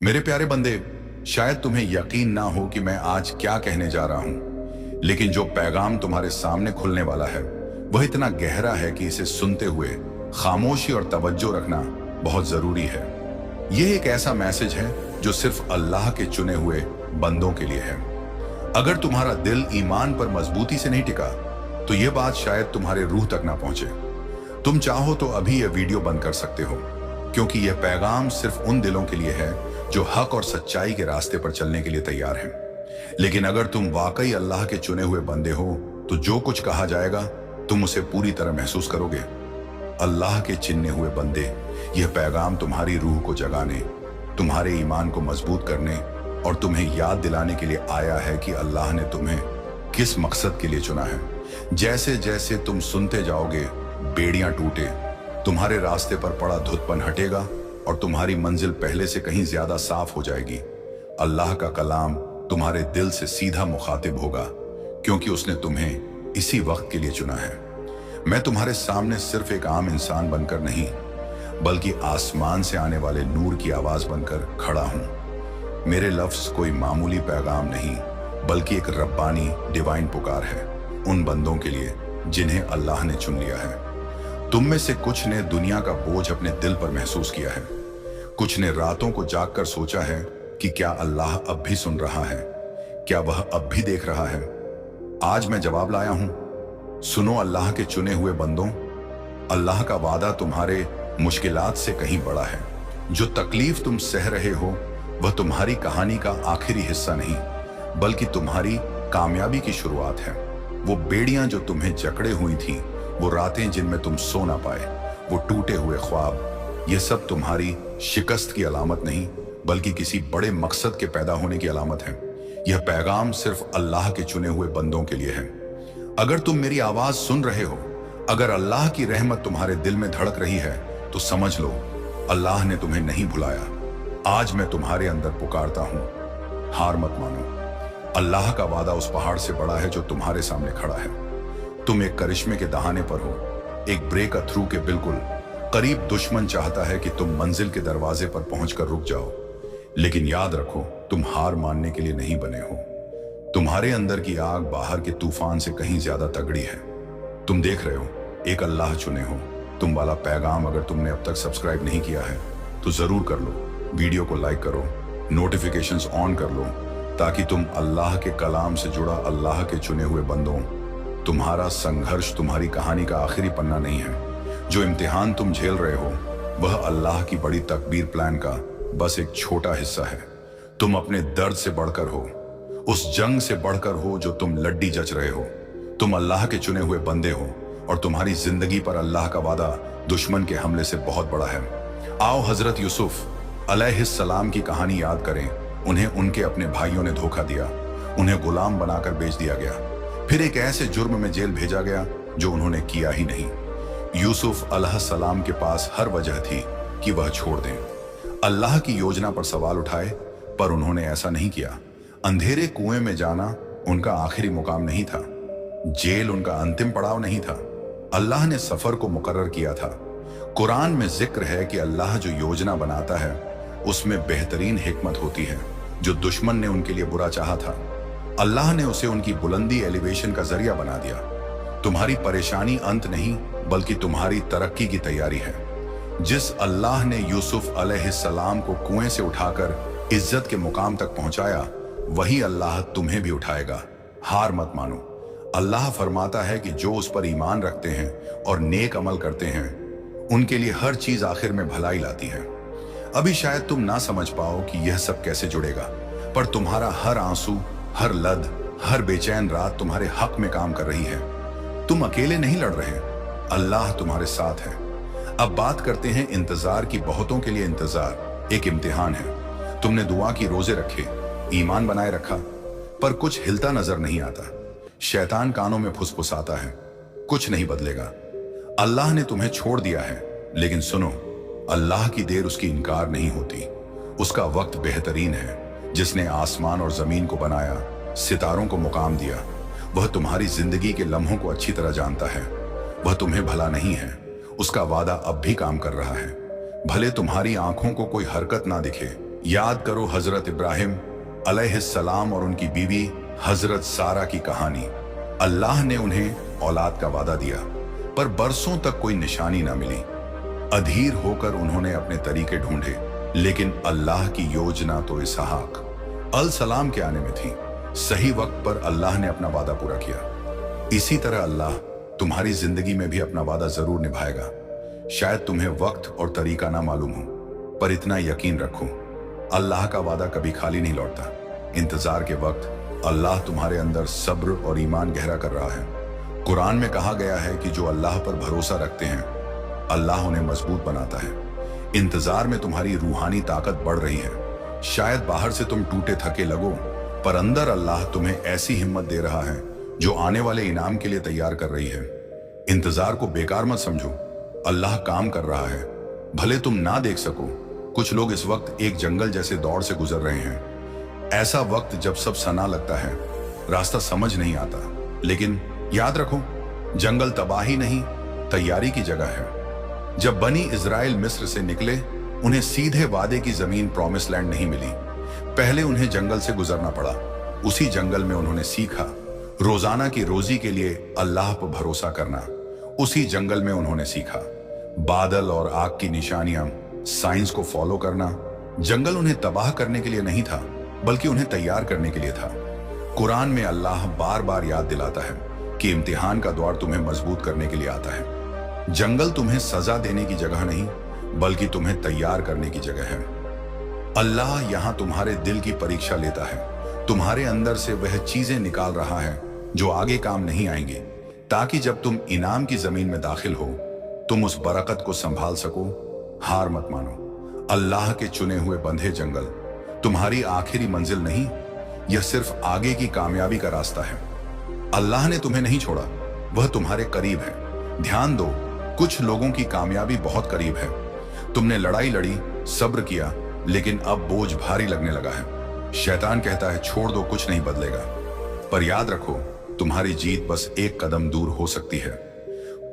मेरे प्यारे बंदे, शायद तुम्हें यकीन ना हो कि मैं आज क्या कहने जा रहा हूं, लेकिन जो पैगाम तुम्हारे सामने खुलने वाला है वह इतना गहरा है कि इसे सुनते हुए खामोशी और तवज्जो रखना बहुत जरूरी है। यह एक ऐसा मैसेज है जो सिर्फ अल्लाह के चुने हुए बंदों के लिए है। अगर तुम्हारा दिल ईमान पर मजबूती से नहीं टिका तो यह बात शायद तुम्हारे रूह तक ना पहुंचे। तुम चाहो तो अभी यह वीडियो बंद कर सकते हो, क्योंकि यह पैगाम सिर्फ उन दिलों के लिए है जो हक और सच्चाई के रास्ते पर चलने के लिए तैयार हैं। लेकिन अगर तुम वाकई अल्लाह के चुने हुए बंदे हो तो जो कुछ कहा जाएगा तुम उसे पूरी तरह महसूस करोगे। अल्लाह के चुने हुए बंदे, यह पैगाम तुम्हारी रूह को जगाने, तुम्हारे ईमान को मजबूत करने और तुम्हें याद दिलाने के लिए आया है कि अल्लाह ने तुम्हें किस मकसद के लिए चुना है। जैसे जैसे तुम सुनते जाओगे, बेड़ियां टूटे, तुम्हारे रास्ते पर पड़ा धुंधलापन हटेगा और तुम्हारी मंजिल पहले से कहीं ज्यादा साफ हो जाएगी। अल्लाह का कलाम तुम्हारे दिल से सीधा मुखातिब होगा, क्योंकि उसने तुम्हें इसी वक्त के लिए चुना है। मैं तुम्हारे सामने सिर्फ एक आम इंसान बनकर नहीं, बल्कि आसमान से आने वाले नूर की आवाज बनकर खड़ा हूं। मेरे लफ्ज कोई मामूली पैगाम नहीं, बल्कि एक रब्बानी डिवाइन पुकार है उन बंदों के लिए जिन्हें अल्लाह ने चुन लिया है। तुम में से कुछ ने दुनिया का बोझ अपने दिल पर महसूस किया है, कुछ ने रातों को जागकर सोचा है कि क्या अल्लाह अब भी सुन रहा है, क्या वह अब भी देख रहा है। आज मैं जवाब लाया हूं। सुनो अल्लाह के चुने हुए बंदों, अल्लाह का वादा तुम्हारे मुश्किलात से कहीं बड़ा है। जो तकलीफ तुम सह रहे हो वह तुम्हारी कहानी का आखिरी हिस्सा नहीं, बल्कि तुम्हारी कामयाबी की शुरुआत है। वो बेड़ियां जो तुम्हें जकड़े हुई थी, वो रातें जिनमें तुम सो ना पाए, वो टूटे हुए ख्वाब, ये सब तुम्हारी शिकस्त की अलामत नहीं, बल्कि किसी बड़े मकसद के पैदा होने की अलामत है। यह पैगाम सिर्फ अल्लाह के चुने हुए बंदों के लिए है। अगर तुम मेरी आवाज सुन रहे हो, अगर अल्लाह की रहमत तुम्हारे दिल में धड़क रही है, तो समझ लो अल्लाह ने तुम्हें नहीं भुलाया। आज मैं तुम्हारे अंदर पुकारता हूं, हार मत मानो। अल्लाह का वादा उस पहाड़ से बड़ा है जो तुम्हारे सामने खड़ा है। तुम एक करिश्मे के दहाने पर हो, एक ब्रेक थ्रू के बिल्कुल करीब। दुश्मन चाहता है कि तुम मंजिल के दरवाजे पर पहुंचकर रुक जाओ, लेकिन याद रखो तुम हार मानने के लिए नहीं बने हो। तुम्हारे अंदर की आग बाहर के तूफान से कहीं ज्यादा तगड़ी है। तुम देख रहे हो एक अल्लाह चुने हो तुम वाला पैगाम। अगर तुमने अब तक सब्सक्राइब नहीं किया है तो जरूर कर लो, वीडियो को लाइक करो, नोटिफिकेशंस ऑन कर लो, ताकि तुम अल्लाह के कलाम से जुड़ा अल्लाह के चुने हुए बंदों। तुम्हारा संघर्ष तुम्हारी कहानी का आखिरी पन्ना नहीं है। जो इम्तिहान तुम झेल रहे हो वह अल्लाह की बड़ी तकबीर प्लान का बस एक छोटा हिस्सा है। तुम अपने दर्द से बढ़कर हो, उस जंग से बढ़कर हो जो तुम लड्डी जच रहे हो। तुम अल्लाह के चुने हुए बंदे हो और तुम्हारी जिंदगी पर अल्लाह का वादा दुश्मन के हमले से बहुत बड़ा है। आओ हजरत यूसुफ अलैहिस्सलाम की कहानी याद करें। उन्हें उनके अपने भाइयों ने धोखा दिया, उन्हें गुलाम बनाकर बेच दिया गया, फिर एक ऐसे जुर्म में जेल भेजा गया जो उन्होंने किया ही नहीं। यूसुफ अलैहिस्सलाम के पास हर वजह थी कि वह छोड़ दें, अल्लाह की योजना पर सवाल उठाए, पर उन्होंने ऐसा नहीं किया। अंधेरे कुएं में जाना उनका आखिरी मुकाम नहीं था, जेल उनका अंतिम पड़ाव नहीं था। अल्लाह ने सफर को मुकर्रर किया था। कुरान में जिक्र है कि अल्लाह जो योजना बनाता है उसमें बेहतरीन हिकमत होती है। जो दुश्मन ने उनके लिए बुरा चाहा था, अल्लाह ने उसे उनकी बुलंदी एलिवेशन का जरिया बना दिया। तुम्हारी परेशानी अंत नहीं, बल्कि तुम्हारी तरक्की की तैयारी है। जिस अल्लाह ने यूसुफ अलैहिस्सलाम को कुएं से उठाकर इज्जत के मुकाम तक पहुंचाया, वही अल्लाह तुम्हें भी उठाएगा। हार मत मानो। अल्लाह फरमाता है कि जो उस पर ईमान रखते हैं और नेक अमल करते हैं, उनके लिए हर चीज आखिर में भलाई लाती है। अभी शायद तुम ना समझ पाओ कि यह सब कैसे जुड़ेगा, पर तुम्हारा हर आंसू, हर लद, हर बेचैन रात तुम्हारे हक में काम कर रही है। तुम अकेले नहीं लड़ रहे, अल्लाह तुम्हारे साथ है। अब बात करते हैं इंतजार की। बहुतों के लिए इंतजार एक इम्तिहान है। तुमने दुआ की, रोजे रखे, ईमान बनाए रखा, पर कुछ हिलता नजर नहीं आता। शैतान कानों में फुसफुसाता है, कुछ नहीं बदलेगा। अल्लाह ने तुम्हें छोड़ दिया है, लेकिन सुनो, अल्लाह की देर उसकी इनकार नहीं होती। उसका वक्त बेहतरीन है। जिसने आसमान और जमीन को बनाया, सितारों को मुकाम दिया, वह तुम्हारी जिंदगी के लम्हों को अच्छी तरह जानता है। वह तुम्हें भला नहीं है, उसका वादा अब भी काम कर रहा है। भले तुम्हारी आंखों को कोई हरकत ना दिखे याद करो हजरत इब्राहिम अलैहिस्सलाम और उनकी बीवी हजरत सारा की कहानी। अल्लाह ने उन्हें औलाद का वादा दिया, पर बरसों तक कोई निशानी ना मिली। अधीर होकर उन्होंने अपने तरीके ढूंढे, लेकिन अल्लाह की योजना तो इसहाक अल सलाम के आने में थी। सही वक्त पर अल्लाह ने अपना वादा पूरा किया। इसी तरह अल्लाह तुम्हारी जिंदगी में भी अपना वादा जरूर निभाएगा। शायद तुम्हें वक्त और तरीका ना मालूम हो, पर इतना यकीन रखो, अल्लाह का वादा कभी खाली नहीं लौटता। इंतजार के वक्त अल्लाह तुम्हारे अंदर सब्र और ईमान गहरा कर रहा है। कुरान में कहा गया है कि जो अल्लाह पर भरोसा रखते हैं, अल्लाह उन्हें मजबूत बनाता है। इंतजार में तुम्हारी रूहानी ताकत बढ़ रही है। शायद बाहर से तुम टूटे थके लगो, पर अंदर अल्लाह तुम्हें ऐसी हिम्मत दे रहा है जो आने वाले इनाम के लिए तैयार कर रही है। इंतजार को बेकार मत समझो, अल्लाह काम कर रहा है, भले तुम ना देख सको। कुछ लोग इस वक्त एक जंगल जैसे दौर से गुजर रहे हैं। ऐसा वक्त जब सब सना लगता है, रास्ता समझ नहीं आता। लेकिन याद रखो, जंगल तबाही नहीं, तैयारी की जगह है। जब बनी इजराइल मिस्र से निकले, उन्हें सीधे वादे की जमीन प्रॉमिस लैंड नहीं मिली। पहले उन्हें जंगल से गुजरना पड़ा। उसी जंगल में उन्होंने सीखा रोजाना की रोजी के लिए अल्लाह पर भरोसा करना। उसी जंगल में उन्होंने सीखा बादल और आग की निशानियां, साइंस को फॉलो करना। जंगल उन्हें तबाह करने के लिए नहीं था, बल्कि उन्हें तैयार करने के लिए था। कुरान में अल्लाह बार बार याद दिलाता है कि इम्तिहान का दौर तुम्हें मजबूत करने के लिए आता है। जंगल तुम्हें सजा देने की जगह नहीं, बल्कि तुम्हें तैयार करने की जगह है। अल्लाह यहां तुम्हारे दिल की परीक्षा लेता है। तुम्हारे अंदर से वह चीजें निकाल रहा है जो आगे काम नहीं आएंगी, ताकि जब तुम इनाम की जमीन में दाखिल हो, तुम उस बरकत को संभाल सको। हार मत मानो, अल्लाह के चुने हुए बंधे जंगल तुम्हारी आखिरी मंजिल नहीं, यह सिर्फ आगे की कामयाबी का रास्ता है। अल्लाह ने तुम्हें नहीं छोड़ा, वह तुम्हारे करीब है। ध्यान दो, कुछ लोगों की कामयाबी बहुत करीब है। तुमने लड़ाई लड़ी, सब्र किया, लेकिन अब बोझ भारी लगने लगा है। शैतान कहता है छोड़ दो, कुछ नहीं बदलेगा। पर याद रखो, तुम्हारी जीत बस एक कदम दूर हो सकती है।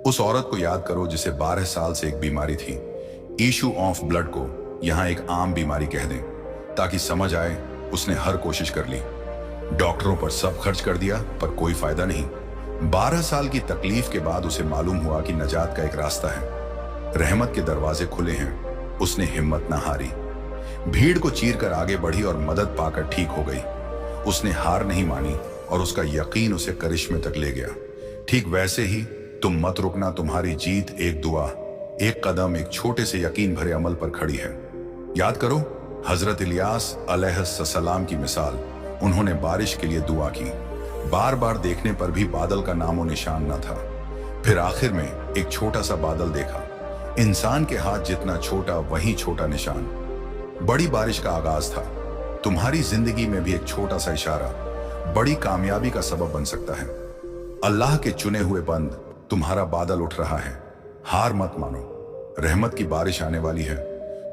उस औरत को याद करो जिसे 12 साल से एक बीमारी थी। इशू ऑफ ब्लड को यहां एक आम बीमारी कह दें, ताकि समझ आए। उसने हर कोशिश कर ली, डॉक्टरों पर सब खर्च कर दिया, पर कोई फायदा नहीं। 12 साल की तकलीफ के बाद उसे मालूम हुआ कि नजात का एक रास्ता है। रहमत के दरवाजे खुले हैं। उसने हिम्मत ना हारी, भीड़ को चीर कर आगे बढ़ी और मदद पाकर ठीक हो गई। उसने हार नहीं मानी और उसका यकीन उसे करिश्मे तक ले गया। ठीक वैसे ही तुम मत रुकना। तुम्हारी जीत एक दुआ, एक कदम, एक छोटे से यकीन भरे अमल पर खड़ी है। याद करो हजरत इलियास अलैहिस्सलाम की मिसाल। उन्होंने बारिश के लिए दुआ की, बार बार देखने पर भी बादल का नामो निशान न था। फिर आखिर में एक छोटा सा बादल देखा, इंसान के हाथ जितना छोटा, वही छोटा निशान। बड़ी बारिश का आगाज था। तुम्हारी जिंदगी में भी एक छोटा सा इशारा बड़ी कामयाबी का सबब बन सकता है। अल्लाह के चुने हुए बंद, तुम्हारा बादल उठ रहा है। हार मत मानो, रहमत की बारिश आने वाली है।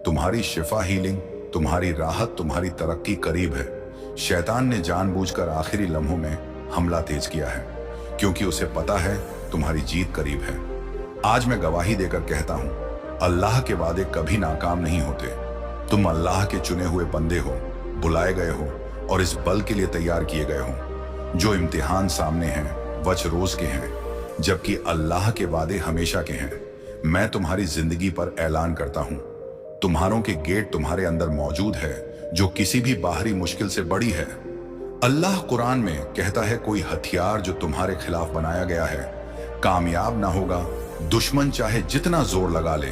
तुम्हारी शिफा, हीलिंग, तुम्हारी राहत, तुम्हारी तरक्की करीब है। शैतान ने जानबूझकर आखिरी लम्हों में हमला तेज किया है, क्योंकि उसे पता है तुम्हारी जीत करीब है। आज मैं गवाही देकर कहता हूं, अल्लाह के वादे कभी नाकाम नहीं होते। तुम अल्लाह के चुने हुए बंदे हो, बुलाए गए हो और इस बल के लिए तैयार किए गए हो। जो इम्तिहान सामने हैं, वच रोज के हैं, जबकि अल्लाह के वादे हमेशा के हैं। मैं तुम्हारी जिंदगी पर ऐलान करता हूं, तुम्हारों के गेट तुम्हारे अंदर मौजूद है, जो किसी भी बाहरी मुश्किल से बड़ी है। अल्लाह कुरान में कहता है, कोई हथियार जो तुम्हारे खिलाफ बनाया गया है कामयाब ना होगा। दुश्मन चाहे जितना जोर लगा ले,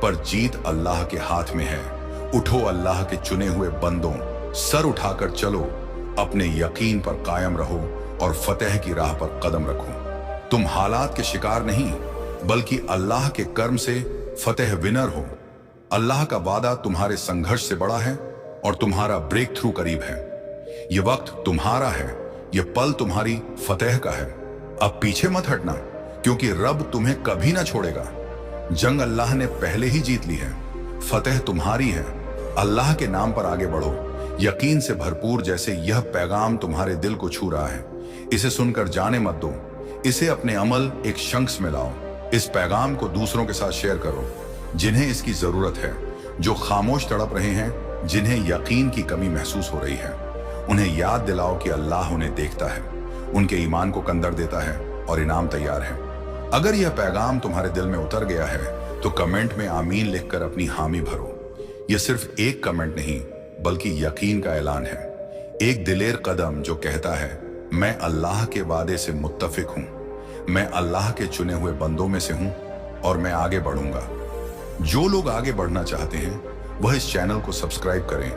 पर जीत अल्लाह के हाथ में है। उठो अल्लाह के चुने हुए बंदों, सर उठाकर चलो, अपने यकीन पर कायम रहो और फतेह की राह पर कदम रखो। तुम हालात के शिकार नहीं, बल्कि अल्लाह के कर्म से फतेह विनर हो। अल्लाह का वादा तुम्हारे संघर्ष से बड़ा है और तुम्हारा ब्रेक थ्रू करीब है। यह वक्त तुम्हारा है, यह पल तुम्हारी फतेह का है। अब पीछे मत हटना, क्योंकि रब तुम्हें कभी ना छोड़ेगा। जंग अल्लाह ने पहले ही जीत ली है, फतेह तुम्हारी है। अल्लाह के नाम पर आगे बढ़ो, यकीन से भरपूर। जैसे यह पैगाम तुम्हारे दिल को छू रहा है, इसे सुनकर जाने मत दो, इसे अपने अमल एक शख्स में लाओ। इस पैगाम को दूसरों के साथ शेयर करो जिन्हें इसकी जरूरत है। जो खामोश तड़प रहे हैं, जिन्हें यकीन की कमी महसूस हो रही है, उन्हें याद दिलाओ कि अल्लाह उन्हें देखता है, उनके ईमान को कंदर देता है और इनाम तैयार है। अगर यह पैगाम तुम्हारे दिल में उतर गया है तो कमेंट में आमीन लिखकर अपनी हामी भरो। यह सिर्फ एक कमेंट नहीं बल्कि यकीन का ऐलान है, एक दिलेर कदम जो कहता है मैं अल्लाह के वादे से मुत्तफिक हूं, मैं अल्लाह के चुने हुए बंदों में से हूं और मैं आगे बढ़ूंगा। जो लोग आगे बढ़ना चाहते हैं वह इस चैनल को सब्सक्राइब करें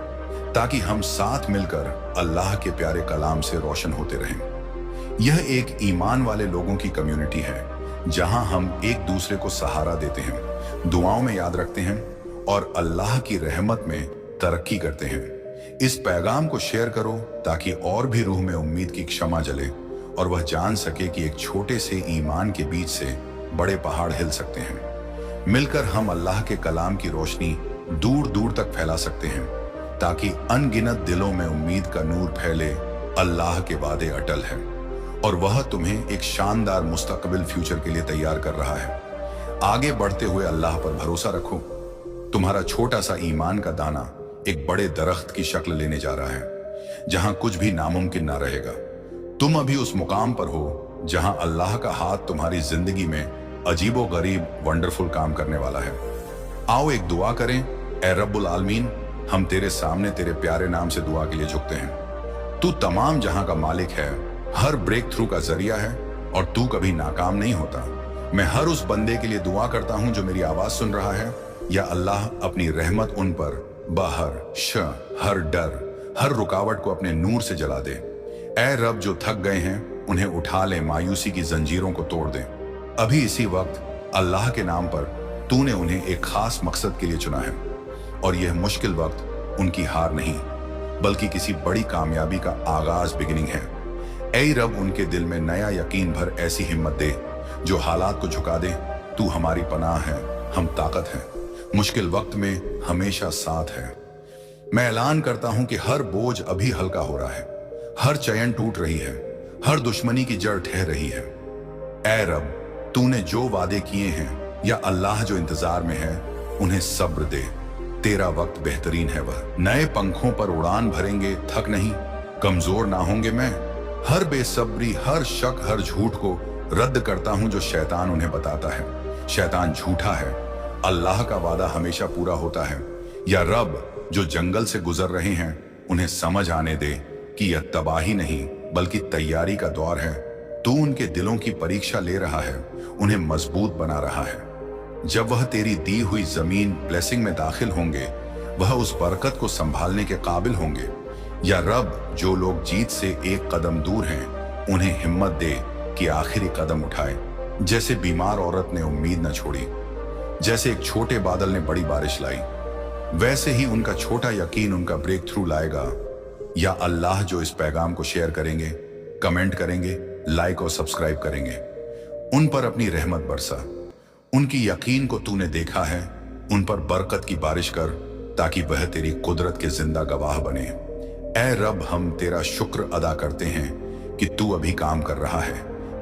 ताकि हम साथ मिलकर अल्लाह के प्यारे कलाम से रोशन होते रहें। यह एक ईमान वाले लोगों की कम्युनिटी है जहां हम एक दूसरे को सहारा देते हैं, दुआओं में याद रखते हैं और अल्लाह की रहमत में तरक्की करते हैं। इस पैगाम को शेयर करो ताकि और भी रूह में उम्मीद की क्षमा जले और वह जान सके कि एक छोटे से ईमान के बीच से बड़े पहाड़ हिल सकते हैं। मिलकर हम अल्लाह के कलाम की रोशनी दूर दूर तक फैला सकते हैं ताकि अनगिनत दिलों में उम्मीद का नूर फैले। अल्लाह के वादे अटल है और वह तुम्हें एक शानदार मुस्तकबिल फ्यूचर के लिए तैयार कर रहा है। आगे बढ़ते हुए अल्लाह पर भरोसा रखो। तुम्हारा छोटा सा ईमान का दाना एक बड़े दरख्त की शक्ल लेने जा रहा है जहां कुछ भी नामुमकिन ना रहेगा। तुम अभी उस मुकाम पर हो जहां अल्लाह का हाथ तुम्हारी जिंदगी में अजीबो गरीब वंडरफुल काम करने वाला है। आओ एक दुआ करें। ए रब्बुल आलमीन, हम तेरे सामने तेरे प्यारे नाम से दुआ के लिए झुकते हैं। तू तमाम जहां का मालिक है, हर ब्रेक थ्रू का जरिया है और तू कभी नाकाम नहीं होता। मैं हर उस बंदे के लिए दुआ करता हूं जो मेरी आवाज सुन रहा है। या अल्लाह अपनी रहमत उन पर हर डर, हर रुकावट को अपने नूर से जला दे। ऐ रब, जो थक गए हैं उन्हें उठा ले, मायूसी की जंजीरों को तोड़ दे। अभी इसी वक्त अल्लाह के नाम पर तूने उन्हें एक खास मकसद के लिए चुना है और यह मुश्किल वक्त उनकी हार नहीं बल्कि किसी बड़ी कामयाबी का आगाज, बिगिनिंग है। ऐ रब, उनके दिल में नया यकीन भर, ऐसी हिम्मत दे जो हालात को झुका दे। तू हमारी पनाह है, हम ताकत हैं, मुश्किल वक्त में हमेशा साथ है। मैं ऐलान करता हूं कि हर बोझ अभी हल्का हो रहा है, हर चयन टूट रही है, हर दुश्मनी की जड़ ठहर रही है। ऐ रब, तूने जो वादे किए हैं या अल्लाह जो इंतजार में है, उन्हें सब्र दे। तेरा वक्त बेहतरीन है, वह नए पंखों पर उड़ान भरेंगे, थक नहीं, कमजोर ना होंगे। मैं हर बेसब्री, हर शक, हर झूठ को रद्द करता हूं जो शैतान उन्हें बताता है। शैतान झूठा है, अल्लाह का वादा हमेशा पूरा होता है। या रब, जो जंगल से गुजर रहे हैं उन्हें समझ आने दे कि यह तबाही नहीं बल्कि तैयारी का दौर है। तू उनके दिलों की परीक्षा ले रहा है, उन्हें मजबूत बना रहा है। जब वह तेरी दी हुई जमीन ब्लेसिंग में दाखिल होंगे, वह उस बरकत को संभालने के काबिल होंगे। या रब, जो लोग जीत से एक कदम दूर हैं, उन्हें हिम्मत दे कि आखिरी कदम उठाए। जैसे बीमार औरत ने उम्मीद न छोड़ी, जैसे एक छोटे बादल ने बड़ी बारिश लाई, वैसे ही उनका छोटा यकीन उनका ब्रेक थ्रू लाएगा। या अल्लाह, जो इस पैगाम को शेयर करेंगे, कमेंट करेंगे, लाइक और सब्सक्राइब करेंगे, उन पर अपनी रहमत बरसा। उनकी यकीन को तूने देखा है, उन पर बरकत की बारिश कर ताकि वह तेरी कुदरत के जिंदा गवाह बने। ऐ रब, हम तेरा शुक्र अदा करते हैं कि तू अभी काम कर रहा है।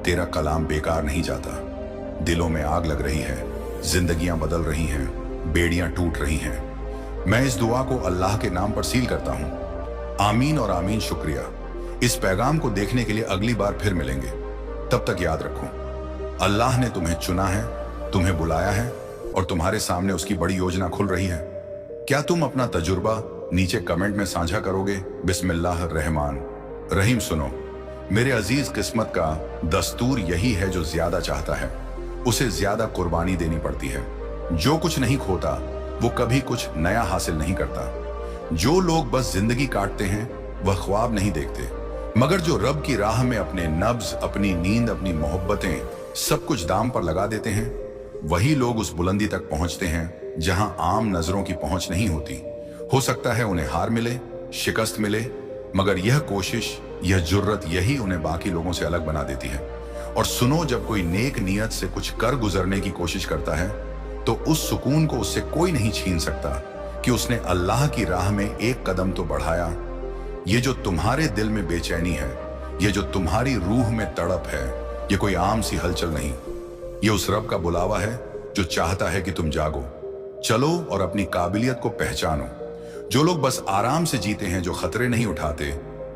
तेरा कलाम बेकार नहीं जाता। दिलों में आग लग रही है, जिंदगियां बदल रही हैं, बेड़ियां टूट रही हैं। मैं इस दुआ को अल्लाह के नाम पर सील करता हूं। आमीन और आमीन। शुक्रिया। इस पैगाम को देखने के लिए अगली बार फिर मिलेंगे। तब तक याद रखो, अल्लाह ने तुम्हें चुना है, तुम्हें बुलाया है और तुम्हारे सामने उसकी बड़ी योजना खुल रही है। क्या तुम अपना तजुर्बा नीचे कमेंट में साझा करोगे? बिस्मिल्लाह रहमान रहीम। सुनो, मेरे अजीज, किस्मत का दस्तूर यही है, जो ज्यादा चाहता है उसे ज्यादा कुर्बानी देनी पड़ती है। जो कुछ नहीं खोता वो कभी कुछ नया हासिल नहीं करता। जो लोग बस जिंदगी काटते हैं वह ख्वाब नहीं देखते, मगर जो रब की राह में अपने नब्ज, अपनी नींद, अपनी मोहब्बतें सब कुछ दाम पर लगा देते हैं, वही लोग उस बुलंदी तक पहुंचते हैं जहां आम नजरों की पहुंच नहीं होती। हो सकता है उन्हें हार मिले, शिकस्त मिले, मगर यह कोशिश, यह जुर्रत, यही उन्हें बाकी लोगों से अलग बना देती है। और सुनो, जब कोई नेक नियत से कुछ कर गुजरने की कोशिश करता है तो उस सुकून को उससे कोई नहीं छीन सकता कि उसने अल्लाह की राह में एक कदम तो बढ़ाया। ये जो तुम्हारे दिल में बेचैनी है, ये जो तुम्हारी रूह में तड़प है, ये कोई आम सी हलचल नहीं। ये उस रब का बुलावा है जो चाहता है कि तुम जागो, चलो और अपनी काबिलियत को पहचानो। जो लोग बस आराम से जीते हैं, जो खतरे नहीं उठाते,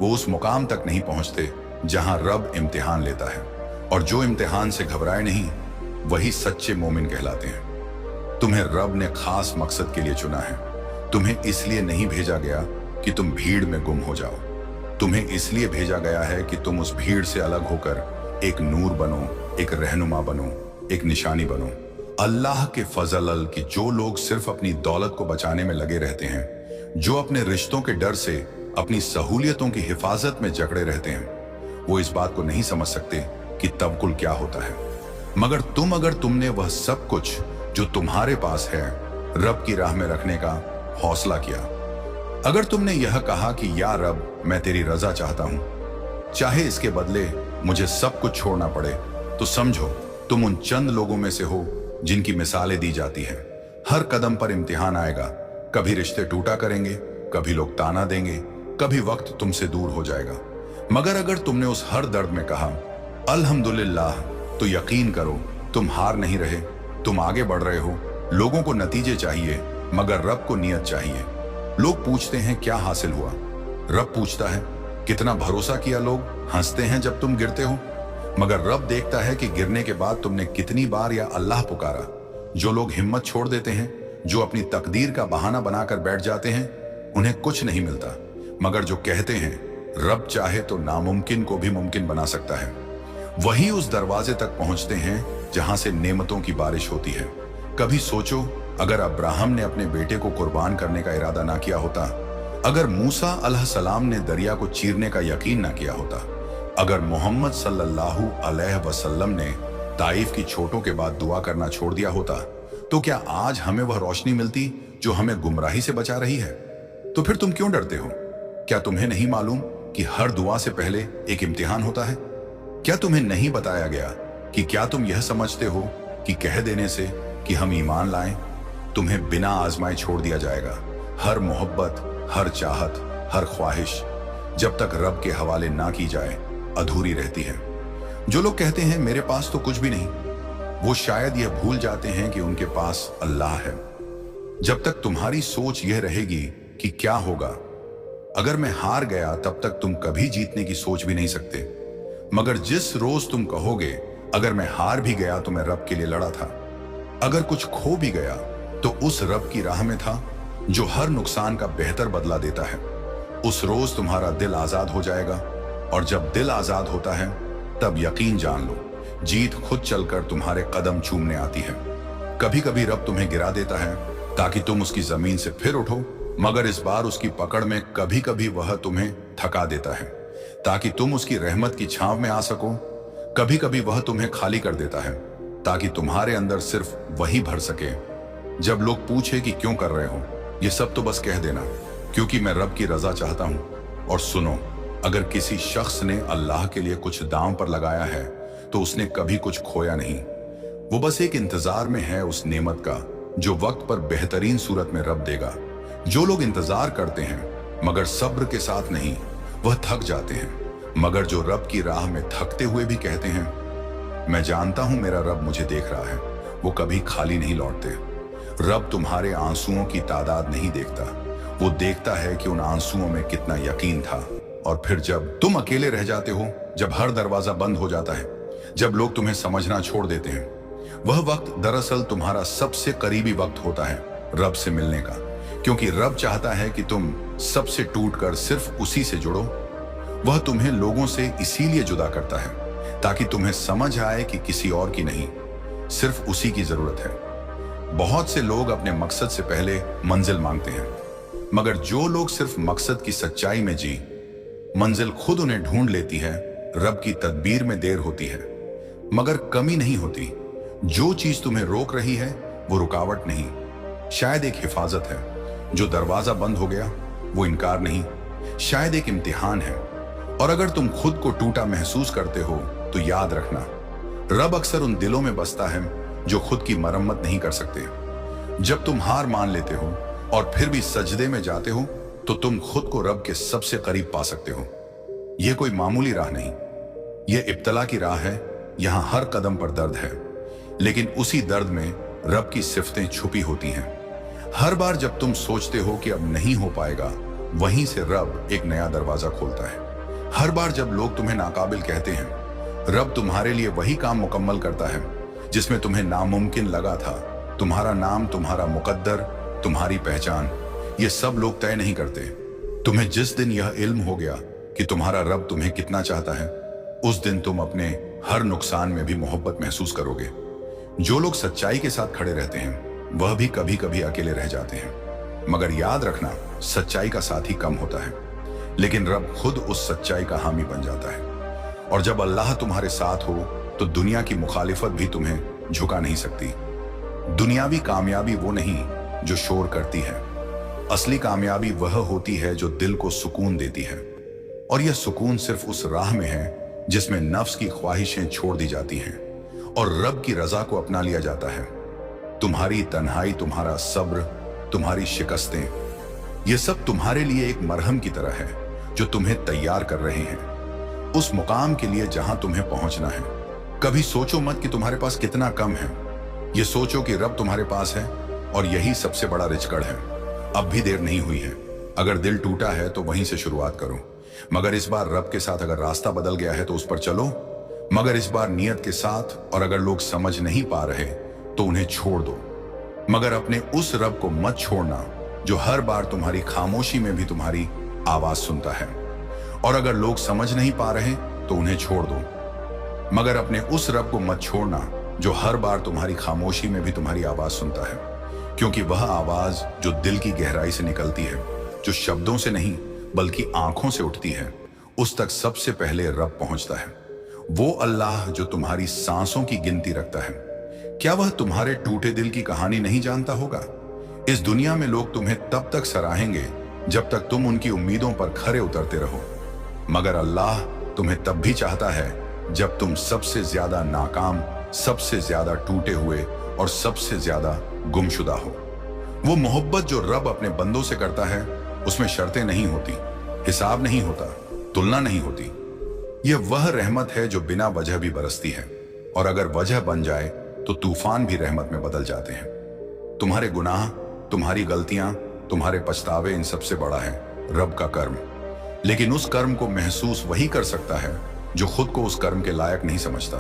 वो उस मुकाम तक नहीं पहुंचते जहां रब इम्तिहान लेता है। और जो इम्तिहान से घबराए नहीं, वही सच्चे मोमिन कहलाते हैं। तुम्हें रब ने खास मकसद के लिए चुना है। तुम्हें इसलिए नहीं भेजा गया कि तुम भीड़ में गुम हो जाओ। तुम्हें इसलिए भेजा गया है कि तुम उस भीड़ से अलग होकर एक नूर बनो, एक रहनुमा बनो, एक निशानी बनो। अल्लाह के फजल कि जो लोग सिर्फ अपनी दौलत को बचाने में लगे रहते हैं, जो अपने रिश्तों के डर से अपनी सहूलियतों की हिफाजत में जकड़े रहते हैं, वो इस बात को नहीं समझ सकते कि तवक्कुल क्या होता है। मगर अगर तुमने वह सब कुछ जो तुम्हारे पास है रब की राह में रखने का हौसला किया, अगर तुमने यह कहा कि या रब, मैं तेरी रजा चाहता हूं, चाहे इसके बदले मुझे सब कुछ छोड़ना पड़े, तो समझो तुम उन चंद लोगों में से हो जिनकी मिसालें दी जाती है। हर कदम पर इम्तिहान आएगा। कभी रिश्ते टूटा करेंगे, कभी लोग ताना देंगे, कभी वक्त तुमसे दूर हो जाएगा। मगर अगर तुमने उस हर दर्द में कहा अल्हम्दुलिल्लाह, तो यकीन करो तुम हार नहीं रहे, तुम आगे बढ़ रहे हो। लोगों को नतीजे चाहिए, मगर रब को नियत चाहिए। लोग पूछते हैं क्या हासिल हुआ, रब पूछता है कितना भरोसा किया। लोग हंसते हैं जब तुम गिरते हो, मगर रब देखता है कि गिरने के बाद तुमने कितनी बार या अल्लाह पुकारा। जो लोग हिम्मत छोड़ देते हैं, जो अपनी तकदीर का बहाना बनाकर बैठ जाते हैं, उन्हें कुछ नहीं मिलता। मगर जो कहते हैं रब चाहे तो नामुमकिन को भी मुमकिन बना सकता है, वही उस दरवाजे तक पहुंचते हैं जहां से नेमतों की बारिश होती है। कभी सोचो, अगर अब्राहम ने अपने बेटे को कुर्बान करने का इरादा ना किया होता, अगर मूसा अलैहिस्सलाम ने दरिया को चीरने का यकीन ना किया होता, अगर मोहम्मद सल्लल्लाहु अलैहि वसल्लम ने ताइफ की चोटों के बाद दुआ करना छोड़ दिया होता, तो क्या आज हमें वह रोशनी मिलती जो हमें गुमराही से बचा रही है? तो फिर तुम क्यों डरते हो? क्या तुम्हें नहीं मालूम कि हर दुआ से पहले एक इम्तिहान होता है? क्या तुम्हें नहीं बताया गया कि क्या तुम यह समझते हो कि कह देने से कि हम ईमान लाएं, तुम्हें बिना आजमाए छोड़ दिया जाएगा? हर मोहब्बत, हर चाहत, हर ख्वाहिश जब तक रब के हवाले ना की जाए अधूरी रहती है। जो लोग कहते हैं मेरे पास तो कुछ भी नहीं, वो शायद यह भूल जाते हैं कि उनके पास अल्लाह है। जब तक तुम्हारी सोच यह रहेगी कि क्या होगा अगर मैं हार गया, तब तक तुम कभी जीतने की सोच भी नहीं सकते। मगर जिस रोज तुम कहोगे अगर मैं हार भी गया तो मैं रब के लिए लड़ा था, अगर कुछ खो भी गया तो उस रब की राह में था जो हर नुकसान का बेहतर बदला देता है, उस रोज तुम्हारा दिल आजाद हो जाएगा। और जब दिल आजाद होता है तब यकीन जान लो, जीत खुद चलकर तुम्हारे कदम चूमने आती है। कभी कभी रब तुम्हें गिरा देता है ताकि तुम उसकी जमीन से फिर उठो, मगर इस बार उसकी पकड़ में कभी कभी वह तुम्हें थका देता है ताकि तुम उसकी रहमत की छांव में आ सको। कभी कभी वह तुम्हें खाली कर देता है ताकि तुम्हारे अंदर सिर्फ वही भर सके। जब लोग पूछे कि क्यों कर रहे हो, ये सब तो बस कह देना क्योंकि मैं रब की रजा चाहता हूं। और सुनो, अगर किसी शख्स ने अल्लाह के लिए कुछ दांव पर लगाया है तो उसने कभी कुछ खोया नहीं। वो बस एक इंतजार में है उस नेमत का जो वक्त पर बेहतरीन सूरत में रब देगा। जो लोग इंतजार करते हैं मगर सब्र के साथ नहीं, वह थक जाते हैं। मगर जो रब की राह में थकते हुए भी कहते हैं मैं जानता हूं मेरा रब मुझे देख रहा है, वो कभी खाली नहीं लौटते। रब तुम्हारे आंसुओं की तादाद नहीं देखता, वो देखता है कि उन आंसुओं में कितना यकीन था। और फिर जब तुम अकेले रह जाते हो, जब हर दरवाजा बंद हो जाता है, जब लोग तुम्हें समझना छोड़ देते हैं, वह वक्त दरअसल तुम्हारा सबसे करीबी वक्त होता है रब से मिलने का। क्योंकि रब चाहता है कि तुम सबसे टूटकर सिर्फ उसी से जुड़ो। वह तुम्हें लोगों से इसीलिए जुदा करता है ताकि तुम्हें समझ आए कि किसी और की नहीं, सिर्फ उसी की जरूरत है। बहुत से लोग अपने मकसद से पहले मंजिल मांगते हैं, मगर जो लोग सिर्फ मकसद की सच्चाई में जी, मंजिल खुद उन्हें ढूंढ लेती है। रब की तदबीर में देर होती है मगर कमी नहीं होती। जो चीज तुम्हें रोक रही है वो रुकावट नहीं, शायद एक हिफाजत है। जो दरवाजा बंद हो गया वो इनकार नहीं, शायद एक इम्तिहान है। और अगर तुम खुद को टूटा महसूस करते हो तो याद रखना, रब अक्सर उन दिलों में बसता है जो खुद की मरम्मत नहीं कर सकते। जब तुम हार मान लेते हो और फिर भी सजदे में जाते हो तो तुम खुद को रब के सबसे करीब पा सकते हो। यह कोई मामूली राह नहीं, यह इब्तला की राह है। यहां हर कदम पर दर्द है, लेकिन उसी दर्द में रब की सिफतें छुपी होती हैं। हर बार जब तुम सोचते हो कि अब नहीं हो पाएगा, वहीं से रब एक नया दरवाजा खोलता है। हर बार जब लोग तुम्हें नाकाबिल कहते हैं, रब तुम्हारे लिए वही काम मुकम्मल करता है जिसमें तुम्हें नामुमकिन लगा था। तुम्हारा नाम, तुम्हारा मुकद्दर, तुम्हारी पहचान, ये सब लोग तय नहीं करते। तुम्हें जिस दिन यह इल्म हो गया कि तुम्हारा रब तुम्हें कितना चाहता है, उस दिन तुम अपने हर नुकसान में भी मोहब्बत महसूस करोगे। जो लोग सच्चाई के साथ खड़े रहते हैं, वह भी कभी कभी अकेले रह जाते हैं। मगर याद रखना, सच्चाई का साथी कम होता है, लेकिन रब खुद उस सच्चाई का हामी बन जाता है। और जब अल्लाह तुम्हारे साथ हो, तो दुनिया की मुखालिफत भी तुम्हें झुका नहीं सकती। दुनियावी कामयाबी वो नहीं जो शोर करती है, असली कामयाबी वह होती है जो दिल को सुकून देती है। और यह सुकून सिर्फ उस राह में है जिसमें नफ्स की ख्वाहिशें छोड़ दी जाती हैं और रब की रजा को अपना लिया जाता है। तुम्हारी तन्हाई, तुम्हारा सब्र, तुम्हारी शिकस्तें, ये सब तुम्हारे लिए एक मरहम की तरह है जो तुम्हें तैयार कर रहे हैं उस मुकाम के लिए जहां तुम्हें पहुंचना है। कभी सोचो मत कि तुम्हारे पास कितना कम है, ये सोचो कि रब तुम्हारे पास है और यही सबसे बड़ा रिचकड़ है। अब भी देर नहीं हुई है। अगर दिल टूटा है तो वहीं से शुरुआत करो। मगर इस बार रब के साथ अगर रास्ता बदल गया है तो उस पर चलो, मगर इस बार नियत के साथ। और अगर लोग समझ नहीं पा रहे तो उन्हें छोड़ दो, मगर अपने उस रब को मत छोड़ना जो हर बार तुम्हारी खामोशी में भी तुम्हारी आवाज सुनता है। और अगर लोग समझ नहीं पा रहे तो उन्हें छोड़ दो, मगर अपने उस रब को मत छोड़ना जो हर बार तुम्हारी खामोशी में भी तुम्हारी आवाज सुनता है। क्योंकि वह आवाज जो दिल की गहराई से निकलती है, जो शब्दों से नहीं बल्कि आंखों से उठती है, उस तक सबसे पहले रब पहुंचता है। वो अल्लाह जो तुम्हारी सांसों की गिनती रखता है। क्या वह तुम्हारे टूटे दिल की कहानी नहीं जानता होगा? इस दुनिया में लोग तुम्हें तब तक सराहेंगे जब तक तुम उनकी उम्मीदों पर खरे उतरते रहो, मगर अल्लाह तुम्हें तब भी चाहता है जब तुम सबसे ज्यादा नाकाम, सबसे ज्यादा टूटे हुए और सबसे ज्यादा गुमशुदा हो। वो मोहब्बत जो रब अपने बंदों से करता है, उसमें शर्तें नहीं होती, हिसाब नहीं होता, तुलना नहीं होती। यह वह रहमत है जो बिना वजह भी बरसती है, और अगर वजह बन जाए तो तूफान भी रहमत में बदल जाते हैं। तुम्हारे गुनाह, तुम्हारी गलतियां, तुम्हारे पछतावे, इन सबसे बड़ा है रब का कर्म। लेकिन उस कर्म को महसूस वही कर सकता है जो खुद को उस कर्म के लायक नहीं समझता।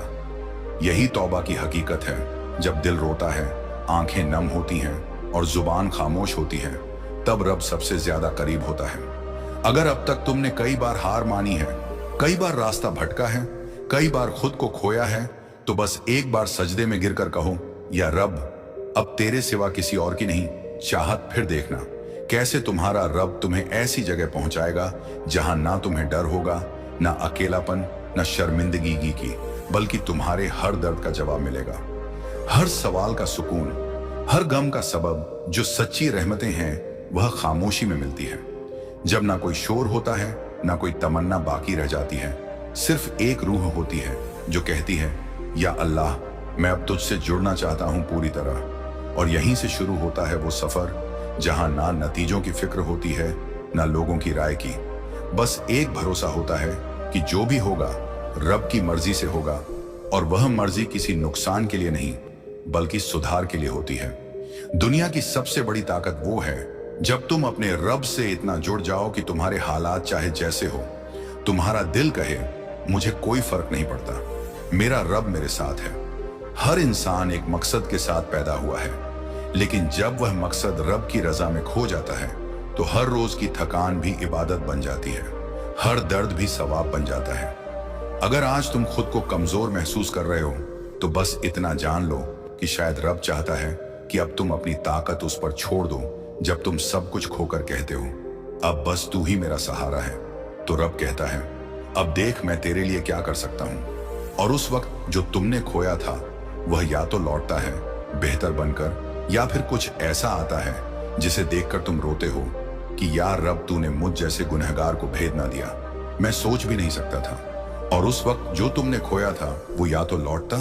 यही तौबा की हकीकत है। जब दिल रोता है, आंखें नम होती हैं और जुबान खामोश होती है, तब रब सबसे ज्यादा करीब होता है। अगर अब तक तुमने कई बार हार मानी है, कई बार रास्ता भटका है, कई बार खुद को खोया है, तो बस एक बार सजदे में गिरकर कहो, या रब, अब तेरे सिवा किसी और की नहीं चाहत। फिर देखना कैसे तुम्हारा रब तुम्हें ऐसी जगह पहुंचाएगा जहां ना तुम्हें डर होगा, ना अकेलापन, ना शर्मिंदगी की, बल्कि तुम्हारे हर दर्द का जवाब मिलेगा, हर सवाल का सुकून, हर गम का सबब। जो सच्ची रहमतें हैं वह खामोशी में मिलती है, जब ना कोई शोर होता है, ना कोई तमन्ना बाकी रह जाती है। सिर्फ एक रूह होती है जो कहती है, या अल्लाह, मैं अब तुझसे जुड़ना चाहता हूं पूरी तरह। और यहीं से शुरू होता है वो सफर जहां ना नतीजों की फिक्र होती है, ना लोगों की राय की। बस एक भरोसा होता है कि जो भी होगा रब की मर्जी से होगा, और वह मर्जी किसी नुकसान के लिए नहीं बल्कि सुधार के लिए होती है। दुनिया की सबसे बड़ी ताकत वो है जब तुम अपने रब से इतना जुड़ जाओ कि तुम्हारे हालात चाहे जैसे हो, तुम्हारा दिल कहे, मुझे कोई फर्क नहीं पड़ता, मेरा रब मेरे साथ है। हर इंसान एक मकसद के साथ पैदा हुआ है, लेकिन जब वह मकसद रब की रजा में खो जाता है तो हर रोज की थकान भी इबादत बन जाती है, हर दर्द भी सवाब बन जाता है। अगर आज तुम खुद को कमजोर महसूस कर रहे हो, तो बस इतना जान लो कि शायद रब चाहता है कि अब तुम अपनी ताकत उस पर छोड़ दो। जब तुम सब कुछ खोकर कहते हो, अब बस तू ही मेरा सहारा है, तो रब कहता है, अब देख मैं तेरे लिए क्या कर सकता हूं। और उस वक्त जो तुमने खोया था वह या तो लौटता है बेहतर बनकर, या फिर कुछ ऐसा आता है जिसे देखकर तुम रोते हो कि यार रब, तूने मुझ जैसे गुनहगार को भेद ना दिया, मैं सोच भी नहीं सकता था। और उस वक्त जो तुमने खोया था वो या तो लौटता